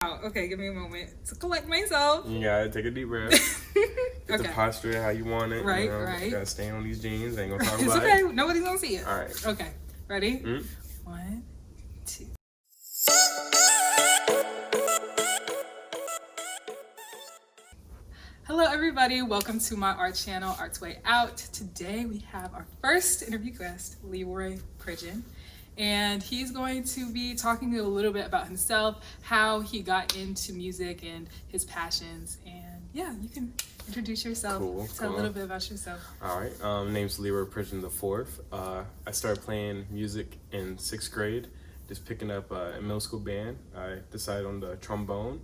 out. Okay, give me a moment to collect myself. You gotta take a deep breath. Get the posture how you want it. Right, you know? right. You gotta stay on these jeans. Ain't gonna talk It's about okay. it. Nobody's gonna see it. All right. Okay. Ready? Mm-hmm. 1, 2. Hello everybody, welcome to my art channel, Art's Way Out. Today we have our first interview guest, Leroy Pridgen, and he's going to be talking a little bit about himself, how he got into music and his passions, and yeah, you can introduce yourself, tell a little bit about yourself. All right, name's Leroy Pridgen IV. I started playing music in 6th grade, just picking up a middle school band. I decided on the trombone.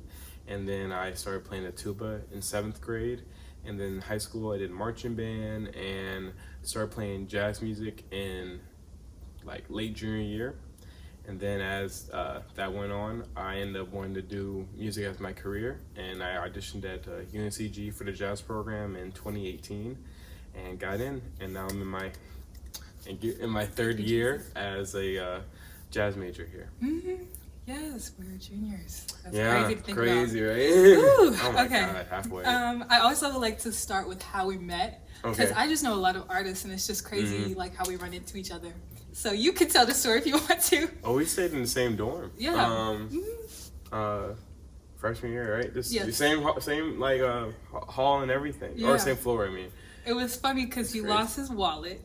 And then I started playing the tuba in 7th grade. And then in high school, I did marching band and started playing jazz music in like late junior year. And then as that went on, I ended up wanting to do music as my career. And I auditioned at UNCG for the jazz program in 2018 and got in. And now I'm in my 3rd year as a jazz major here. Mm-hmm. Yes, we're juniors. That's yeah, crazy to think crazy, about. Right? Ooh, oh my okay. God, halfway. I also like to start with how we met, because I just know a lot of artists, and it's just crazy like how we run into each other. So you can tell the story if you want to. Oh, we stayed in the same dorm. Yeah. Freshman year, right? This Yes. same like hall and everything, Yeah. or same floor. I mean, it was funny because he lost his wallet.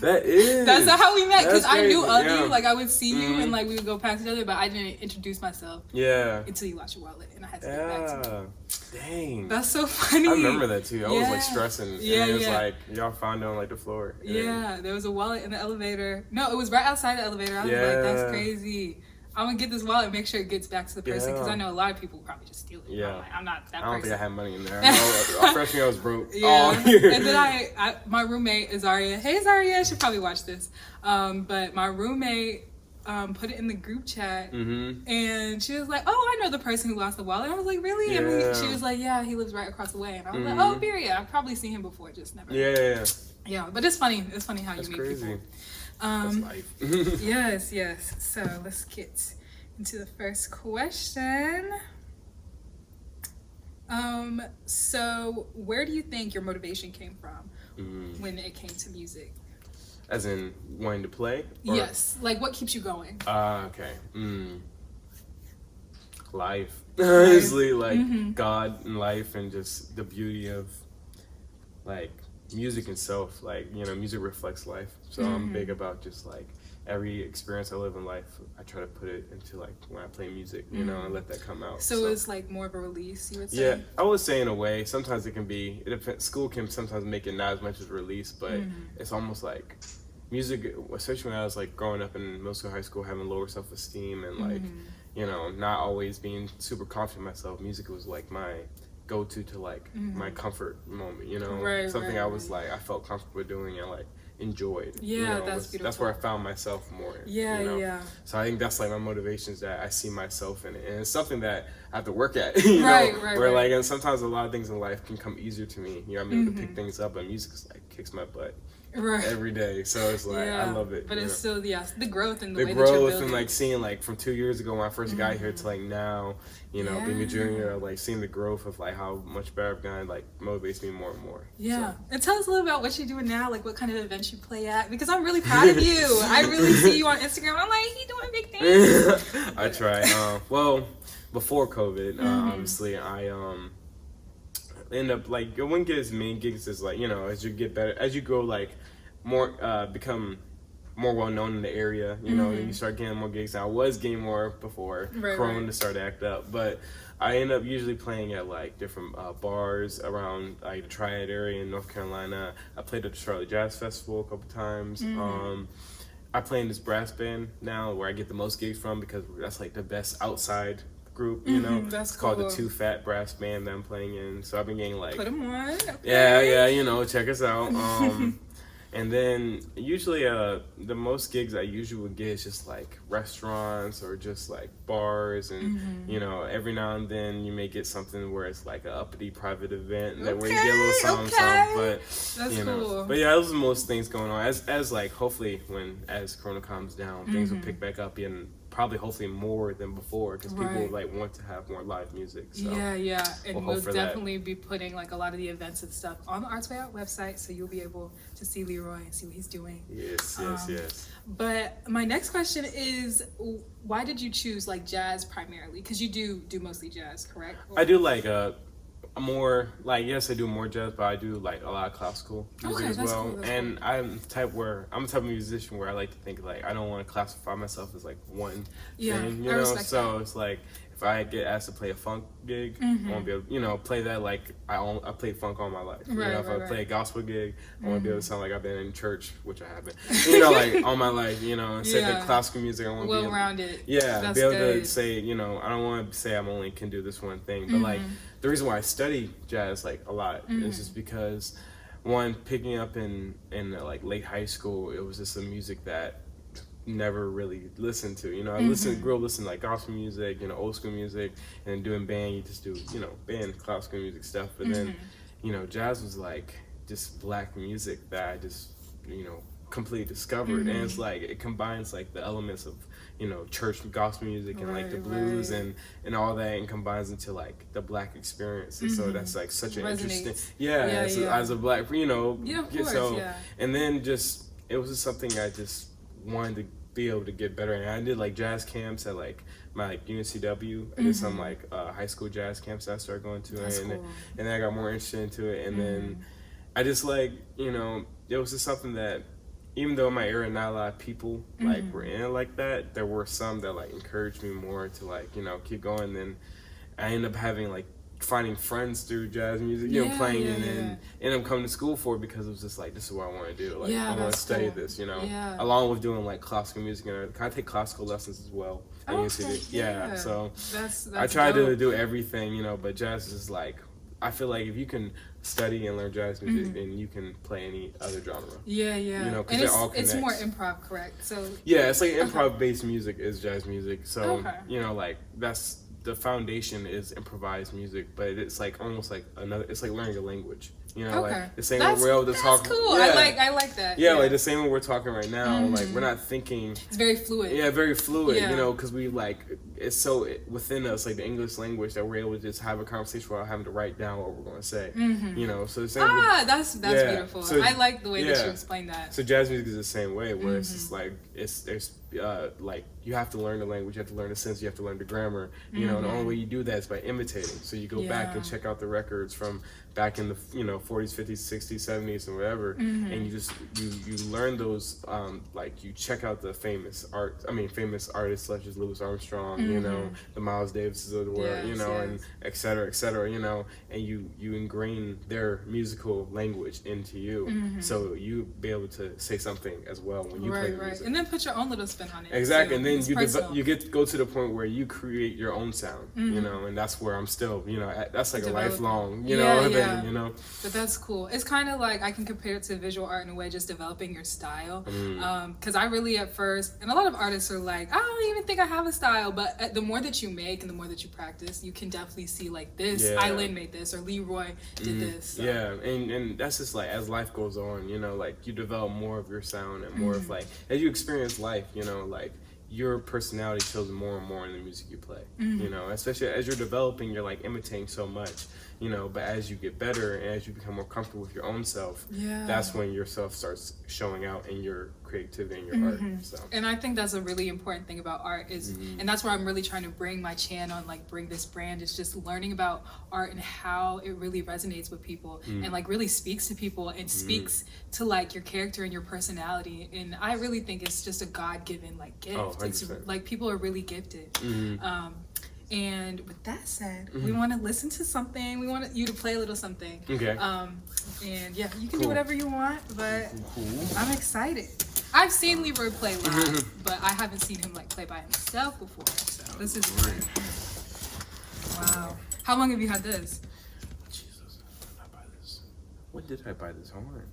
That's how we met, because I knew of yeah. you. Like I would see you and like we would go past each other, but I didn't introduce myself. Yeah. Until you lost your wallet, and I had to get back to you. Dang. That's so funny. I remember that too. I was like stressing. Yeah, and it was like y'all found it on like the floor. Yeah, there was a wallet in the elevator. No, it was right outside the elevator. I was like, that's crazy. I'm gonna get this wallet and make sure it gets back to the person, because I know a lot of people would probably just steal it. Yeah. I'm not that person. I don't think I had money in there. Freshman year I was broke. Yeah. And then I my roommate is Zaria. Hey Zaria, she'll probably watch this. But my roommate put it in the group chat, and she was like, "Oh, I know the person who lost the wallet." I was like, "Really?" Yeah. And she was like, "Yeah, he lives right across the way." And I was like, "Oh, period. I've probably seen him before, just never." Yeah. Yeah, but it's funny. It's funny how That's you meet crazy. people. That's life. Yes. So let's get into the first question. So where do you think your motivation came from when it came to music? As in wanting to play? Or? Yes. Like what keeps you going? Okay. Life. Honestly, like God and life, and just the beauty of like music itself. Like, you know, music reflects life. So I'm big about just like every experience I live in life, I try to put it into like when I play music, you know, and let that come out. So it's like more of a release, you would say? Yeah, I would say in a way. Sometimes it can be, it depends, school can sometimes make it not as much as a release, but it's almost like music, especially when I was like growing up in middle school, high school, having lower self-esteem and like, you know, not always being super confident in myself. Music was like my go-to to like my comfort moment, you know, something I was like, I felt comfortable doing and like enjoyed. Yeah, you know, that's beautiful. That's where I found myself more. Yeah, you know? yeah. So I think that's like my motivation, is that I see myself in it, and it's something that I have to work at. You know, where like, and sometimes a lot of things in life can come easier to me. You know, I'm able to pick things up, and music like kicks my butt. Every day, so it's like I love it. But it's still the growth and the way growth that you're building. And like seeing like from 2 years ago when I first got here to like now, you know, being a junior, like seeing the growth of like how much better I've gotten, like motivates me more and more. Yeah, and tell us a little about what you're doing now, like what kind of events you play at, because I'm really proud of you. I really see you on Instagram. I'm like, he doing big things. I try. Well, before COVID, obviously, I end up like I wouldn't get as many gigs as like, you know, as you get better, as you grow, like more become more well known in the area, you know, and you start getting more gigs. I was getting more before Corona started to act up, but I end up usually playing at like different bars around like the Triad area in North Carolina. I played at the Charlotte Jazz Festival a couple times. I play in this brass band now where I get the most gigs from, because that's like the best outside group, you know. That's it's called the Phat brass band that I'm playing in. So I've been getting like, put them on. Okay. Yeah, you know, check us out. And then usually the most gigs I usually would get is just like restaurants or just like bars, and you know, every now and then you may get something where it's like a uppity private event that where you get a little something, but that's you know, cool. But yeah, those are most things going on. As like hopefully as Corona calms down, things will pick back up probably hopefully more than before, because people Right. like want to have more live music. So Yeah, and we'll we'll hope for definitely be putting like a lot of the events and stuff on the Arts Way Out website, so you'll be able to see Leroy and see what he's doing. yes. But my next question is, why did you choose like jazz primarily? Because you do mostly jazz, correct? I do like more like, yes, I do more jazz, but I do like a lot of classical music as well. Cool, and I'm the type of musician where I like to think like I don't want to classify myself as like one thing, you I know. respect So that. it's like if I get asked to play a funk gig, I won't be able, play that like I played funk all my life. If I play a gospel gig, I want to be able to sound like I've been in church, which I haven't, like all my life, Instead of classical music, I want to be well-rounded. Yeah, That's be able good. to say, I don't want to say I'm only can do this one thing, but like the reason why I study jazz like a lot is just because one, picking up in like late high school, it was just a music that never really listened to. I grew up listening to like gospel music, old school music, and then doing band, you just do, band classical music stuff. But then, jazz was like just black music that I just, completely discovered. And it's like it combines like the elements of church gospel music and like the blues and all that, and combines into like the black experience. And so that's like such an interesting as a black, and then just it was just something I just wanted to be able to get better. And I did like jazz camps at like my like UNCW. I did some like high school jazz camps that I started going to, and then I got more interested into it. And then I just like, it was just something that, even though in my era not a lot of people like were in it like that, there were some that like encouraged me more to like, keep going. Then I ended up having like finding friends through jazz music, playing, and then ended up coming to school for it, because it was just like, this is what I want to do. Like I want to study this, along with doing like classical music. And I take classical lessons as well. So that's I try to dope. do everything, but jazz is like, I feel like if you can study and learn jazz music, then you can play any other genre. Because and it all connects. it's more improv, correct? So it's like improv-based music is jazz music. So like that's the foundation is improvised music, but it's like almost like it's like learning a language. Like the same way we're able to talk. Cool. I like that. Like the same way we're talking right now. Like we're not thinking. It's very fluid. Very fluid. Because we like it's so within us, like the English language, that we're able to just have a conversation without having to write down what we're going to say. So the same. That's beautiful. So, I like the way that you explain that. So jazz music is the same way, where it's just like there's like you have to learn the language, you have to learn the sense, you have to learn the grammar. And the only way you do that is by imitating. So you go back and check out the records from back in the 40s, 50s, 60s, 70s, and whatever, and you just you learn those. Like you check out the famous artists such as Louis Armstrong, the Miles Davises of the world, and et cetera, and you ingrain their musical language into you, so you be able to say something as well when you play the music. And then put your own little spin on it. Exactly, and then you get to go to the point where you create your own sound, and that's where I'm still, that's like a lifelong, thing, But that's cool. It's kind of like I can compare it to visual art in a way, just developing your style. Because I really at first, and a lot of artists are like, I don't even think I have a style, but the more that you make and the more that you practice, you can definitely see like this, Eileen made this, or Leroy did this. So. And that's just like as life goes on, like you develop more of your sound and more of like as you experience life, like your personality shows more and more in the music you play. Especially as you're developing, you're like imitating so much, but as you get better and as you become more comfortable with your own self, that's when yourself starts showing out in your creativity and your art. So. And I think that's a really important thing about art is, and that's where I'm really trying to bring my channel and like bring this brand, is just learning about art and how it really resonates with people and like really speaks to people and speaks to like your character and your personality. And I really think it's just a God-given like gift. It's like people are really gifted. And with that said, we want to listen to something. We want you to play a little something. Okay. And yeah, you can do whatever you want, but I'm excited. I've seen Leroy play live, but I haven't seen him like play by himself before. So this is fun. Wow. How long have you had this? Jesus, when did I buy this? When did I buy this horn?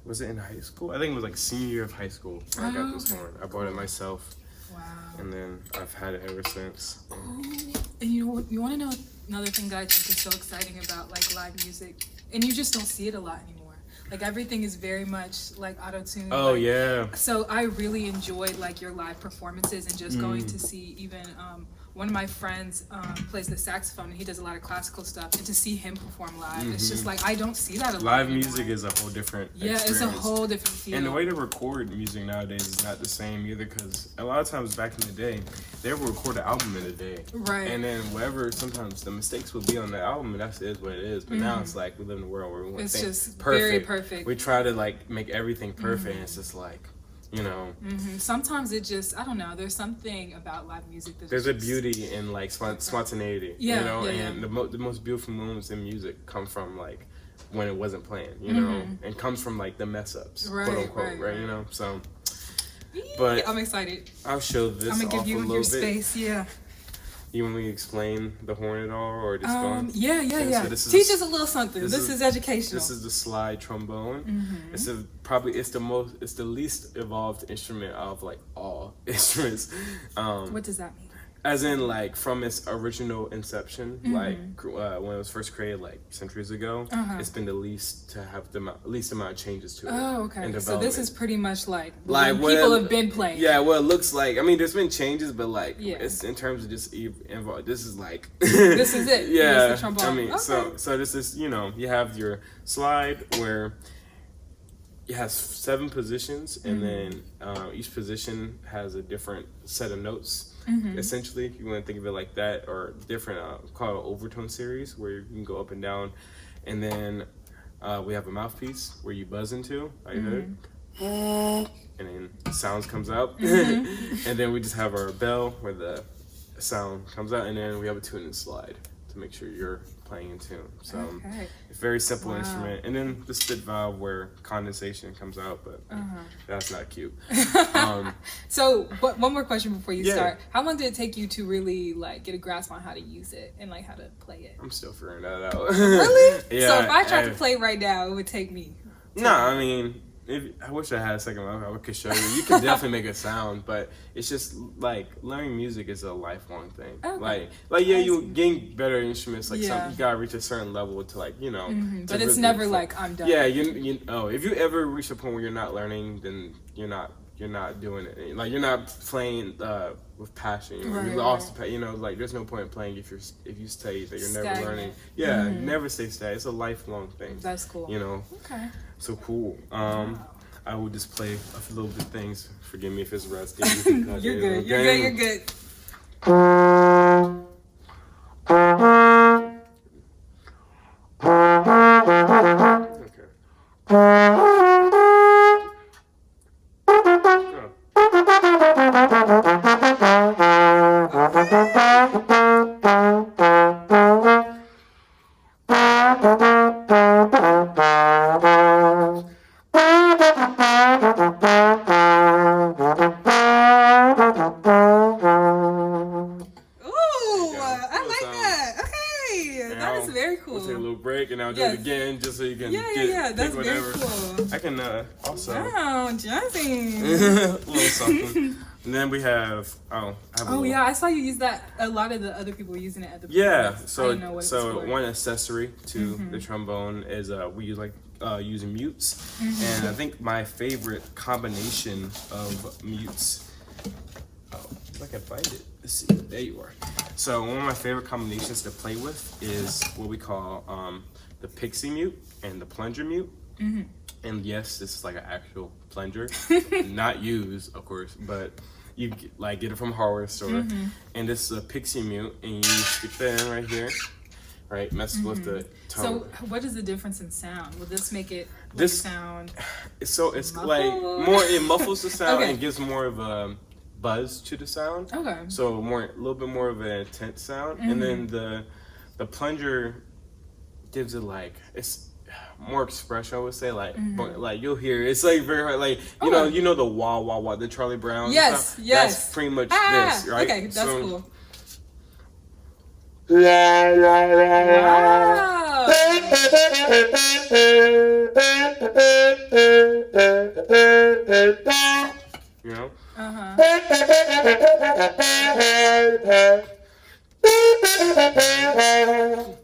Was it in high school? I think it was like senior year of high school when I got this horn. I bought it myself. Wow. And then I've had it ever since. And you know what? You want to know another thing that I think is so exciting about like live music, and you just don't see it a lot anymore. Like everything is very much like auto-tune. Oh like, yeah. So I really enjoyed like your live performances and just going to see even one of my friends plays the saxophone and he does a lot of classical stuff, and to see him perform live, it's just like I don't see that a lot Live anymore. music is a whole different It's a whole different feel. And the way to record music nowadays is not the same either, because a lot of times back in the day, they would record an album in a day. Right. And then whatever, sometimes the mistakes would be on the album, and that is what it is. But now it's like we live in a world where we want It's things just perfect. very perfect. We try to like make everything perfect, and it's just like, you know. Sometimes it just, I don't know, there's something about live music that There's a beauty in like spontaneity, you know, and the most beautiful moments in music come from like when it wasn't planned, you know, and comes from like the mess ups, quote unquote, right? You know, so. But I'm excited. I'll show this I'm gonna give off you a your little bit. space, yeah. You want me to explain the horn at all, or just go? Yeah. So this is Teach us a little something. This is educational. This is the slide trombone. It's the least evolved instrument of like all instruments. What does that mean? As in, like, from its original inception, like when it was first created, like centuries ago, it's been the least to have the least amount of changes to it. Oh, okay. So this is pretty much like people have been playing. Yeah, well, it looks like. I mean, there's been changes, but like, it's in terms of just involved. This is like. This is it. Yeah, this is the trombone. I mean, so this is, you know, you have your slide where it has 7 positions, and then each position has a different set of notes. Essentially, if you want to think of it like that, or different called overtone series, where you can go up and down, and then we have a mouthpiece where you buzz into, like that, and then sounds comes out, and then we just have our bell where the sound comes out, and then we have a tuning slide to make sure you're playing in tune. So it's a very simple instrument, and then the spit valve where condensation comes out, but that's not cute. So, but one more question before you start. How long did it take you to really like get a grasp on how to use it and like how to play it? I'm still figuring that out. Really? Yeah. So if I tried to play right now, it would take me. No, I mean, I wish I had a second life. I could show you. You can definitely make a sound, but it's just like learning music is a lifelong thing. Okay. Like you getting better instruments. Like you gotta reach a certain level to like, you know. But it's never like I'm done. Yeah, if you ever reach a point where you're not learning, then you're not doing it. Like you're not playing with passion. You know? You lost, you know, like there's no point in playing if you stay that you're never learning. Yeah, never stay stagnant. It's a lifelong thing. That's cool. You know. Okay. So cool. I will just play a little bit of things. Forgive me if it's rusty. You're good. You're good. We'll take a little break and I'll do it again just so you can that's whatever. Very cool. I can also jazzy. a little something. And then we have I saw you use that. A lot of the other people were using it at the so one accessory to the trombone is we use using mutes, and I think my favorite combination of mutes. If I can find it. Let's see. There you are. So one of my favorite combinations to play with is what we call the pixie mute and the plunger mute. And yes, this is like an actual plunger, not used, of course, but you get it from a hardware store. And this is a pixie mute, and you stick that in right here, right? Mess with the tone. So what is the difference in sound? Will this make it sound? So it's muffled? like more. It muffles the sound and gives more of a buzz to the sound. Okay. So a little bit more of an intense sound, and then the plunger gives it like it's more expression. I would say like you'll hear it's like very hard, like you know the wah wah wah, the Charlie Brown. Yes, stuff? yes. That's pretty much this, right? Okay, that's cool. You know.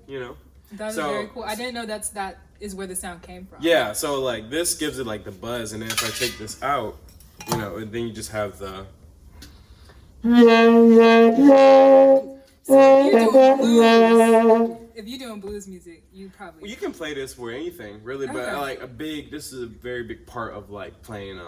You know. That's very cool. I didn't know that is where the sound came from. Yeah, so like this gives it like the buzz, and then if I take this out, you know, and then you just have the. So if you're doing blues music, you probably. Well, you can play this for anything, really, but Okay. this is a very big part of like playing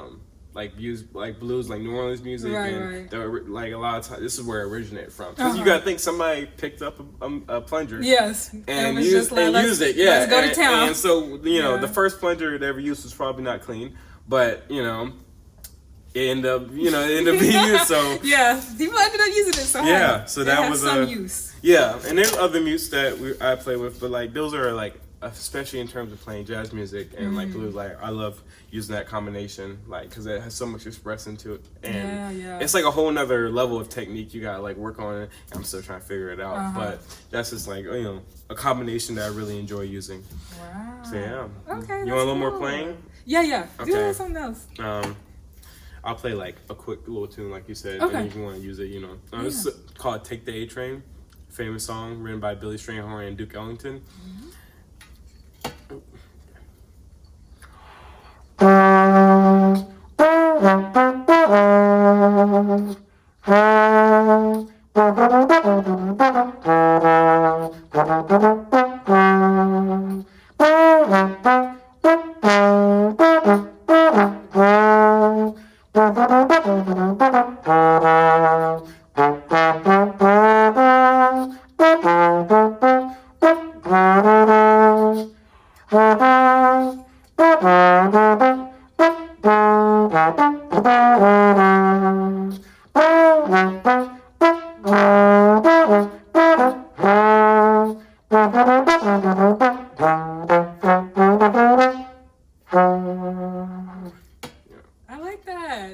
like blues, like New Orleans music, and like a lot of times this is where it originated from. Because you gotta think somebody picked up a plunger, yes, and used it, yeah. Let's go to town. And so you know, the first plunger they ever used was probably not clean, but you know, it ended up being used. So yeah, people ended up using it. So yeah, so that was some use. Yeah, and there's other mutes that I play with, but like those are like, especially in terms of playing jazz music and like blues, like I love using that combination, like because it has so much express into it, and it's like a whole nother level of technique you gotta like work on it. I'm still trying to figure it out, but that's just like, you know, a combination that I really enjoy using. Wow. So yeah. Okay. You want a little more playing? Yeah. Okay. Do something else. I'll play like a quick little tune, like you said, okay. and if you want to use it, you know. This is called "Take the A Train." Famous song written by Billy Strayhorn and Duke Ellington.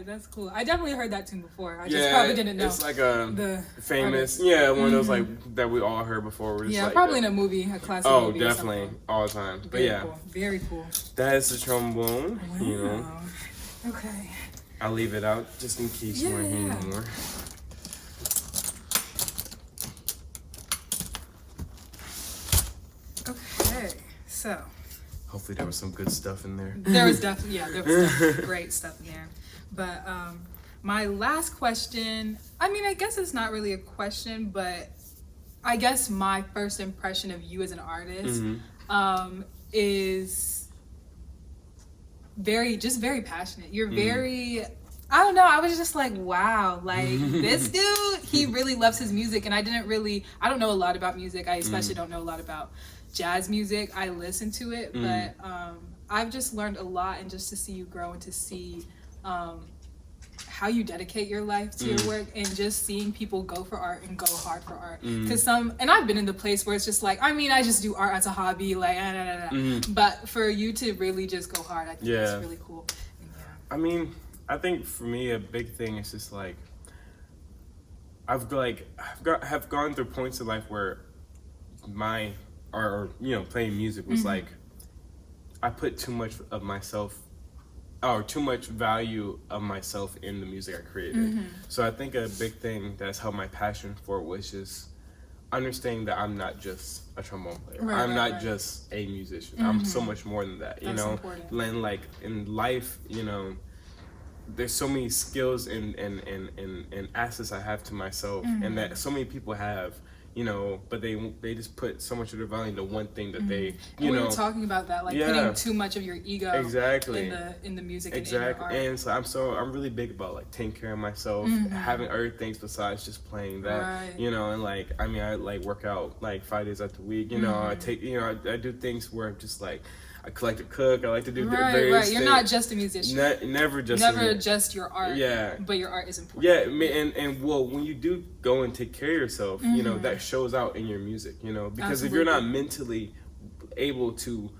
That's cool. I definitely heard that tune before. I just probably didn't know. It's like a famous, one of those like that we all heard before. We're just probably in a movie, a classic movie. Oh, definitely, all the time. But cool. Very cool. That is the trombone. Wow. You know. Okay. I'll leave it out just in case you want to hear more. Okay, so. Hopefully there was some good stuff in there. There was definitely, there was great stuff in there. But my last question, I mean, I guess it's not really a question, but I guess my first impression of you as an artist is very passionate. You're very, I don't know, I was just like, wow, like this dude, he really loves his music. And I don't know a lot about music. I especially don't know a lot about jazz music. I listen to it, but I've just learned a lot, and just to see you grow and to see how you dedicate your life to your work, and just seeing people go for art and go hard for art. Because and I've been in the place where it's just like, I mean, I just do art as a hobby, like, but for you to really just go hard, I think it's really cool. And, I mean, I think for me a big thing is just like have gone through points in life where playing music was like I put too much of myself or too much value of myself in the music I created. So I think a big thing that's held my passion for it was just understanding that I'm not just a trombone player. I'm not just a musician. I'm so much more than that. You know, and like in life, you know, there's so many skills and assets I have to myself, and that so many people have. You know, but they just put so much of their value into one thing that they, you know. We were talking about that, like putting too much of your ego in the music and in your art. And so I'm really big about like taking care of myself, having other things besides just playing that, you know. And like, I mean, I like work out like 5 days out the week, you know. I take, you know, I do things where I'm just like, I like to cook. I like to do various things. You're not just a musician. Never just your art. Yeah. But your art is important. Yeah, and well, when you do go and take care of yourself, you know, that shows out in your music, you know, because if you're not mentally able to,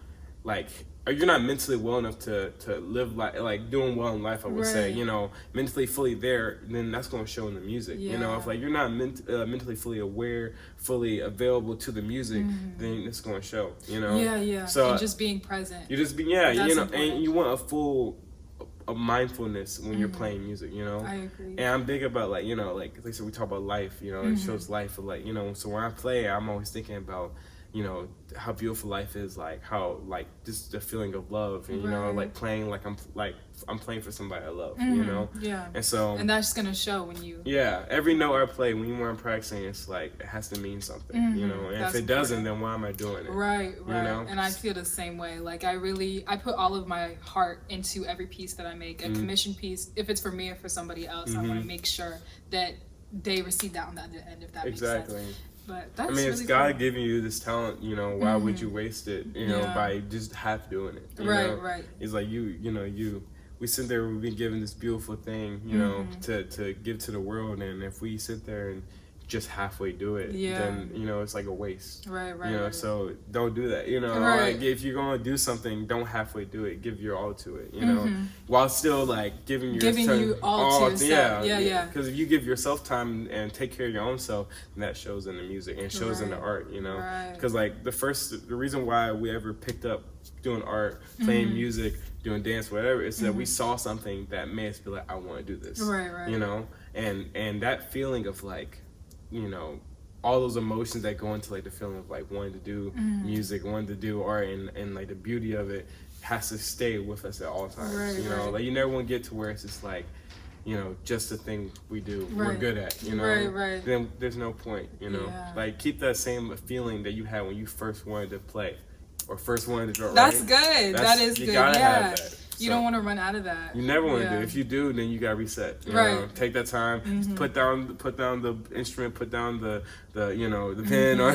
like, or you're not mentally well enough to live like doing well in life, I would say, you know, mentally fully there, then that's going to show in the music. You know, if like you're not mentally fully aware, fully available to the music, then it's going to show. You know. So and just being present. You just be you know, important. And you want a full mindfulness when you're playing music, you know. I agree. And I'm big about like, you know, like I said, we talk about life, you know, it shows life of like, you know, so when I play, I'm always thinking about you know, how beautiful life is, like how, like just the feeling of love, and you know, like playing like I'm playing for somebody I love, you know. Yeah. And so, and that's gonna show when you. yeah, every note I play, when you weren't practicing, it's like it has to mean something, you know. And That's if it doesn't, important. then why am I doing it? Right. You know? And I feel the same way. Like I put all of my heart into every piece that I make. A commission piece, if it's for me or for somebody else, I want to make sure that they receive that on the other end, if that makes sense. But that's, I mean, really it's God cool. giving you this talent, you know, why would you waste it, you know, by just half doing it, you know? Right. It's like we sit there, we've been given this beautiful thing, you know, to give to the world, and if we sit there and just halfway do it, then, you know, it's like a waste. Right. You know, so don't do that, you know. Like, if you're going to do something, don't halfway do it. Give your all to it, you know, while still, like, giving you all to yourself. Yeah. Because if you give yourself time and take care of your own self, then that shows in the music and shows in the art, you know. Because, like, the reason why we ever picked up doing art, playing music, doing dance, whatever, is that we saw something that made us be like, I want to do this. Right. You know, and that feeling of, like, you know, all those emotions that go into like the feeling of like wanting to do music, wanting to do art, and like the beauty of it has to stay with us at all times. You know, like you never want to get to where it's just like, you know, just the thing we do, we're good at, you know. Then there's no point, you know. Like keep that same feeling that you had when you first wanted to play or first wanted to draw. That's good. That is good. You gotta have that. You don't want to run out of that. You never want to do. If you do, then you gotta reset. You know? Take that time. Put down the instrument. Put down the you know, the pen or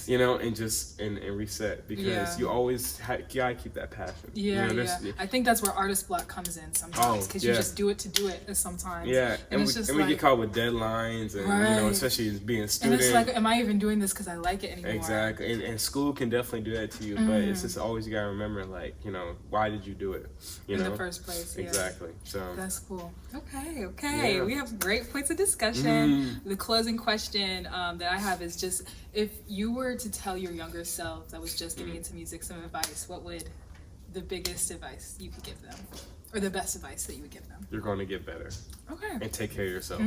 you know, and just and reset, because you always gotta keep that passion. You know, I think that's where artist block comes in sometimes, because you just do it to do it sometimes. And we get caught with deadlines, and you know, especially as being a student. And it's like, am I even doing this because I like it anymore? Exactly. And school can definitely do that to you, but it's just always you gotta remember, like, you know, why did you do it? You know? In the first place. Exactly. So that's cool. Okay. We have great points of discussion. The closing question that I have is just, if you were to tell your younger self that was just getting into music some advice, what would the biggest advice you could give them, or the best advice that you would give them? You're going to get better. And take care of yourself.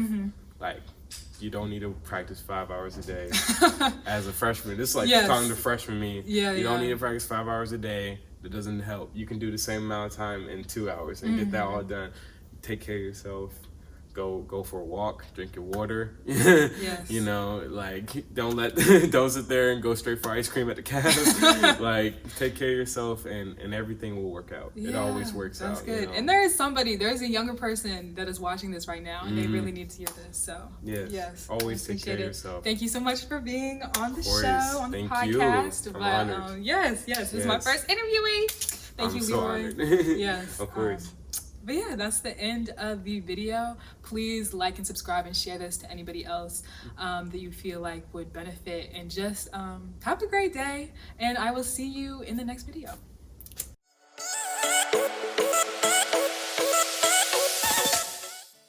Like, you don't need to practice 5 hours a day as a freshman. This is like talking to freshman me. You don't need to practice 5 hours a day. That doesn't help. You can do the same amount of time in 2 hours and get that all done. Take care of yourself. Go for a walk. Drink your water. You know, like don't sit there and go straight for ice cream at the Cavs. Like, take care of yourself, and everything will work out. It always works out. That's good. You know? And there's a younger person that is watching this right now, and they really need to hear this. So yes, always take care of yourself. Thank you so much for being on the show, on the podcast. I'm honored. Yes, this is my first interviewee. Thank you, Leroy. Yes, of course. But yeah, that's the end of the video. Please like and subscribe and share this to anybody else that you feel like would benefit. And just have a great day. And I will see you in the next video.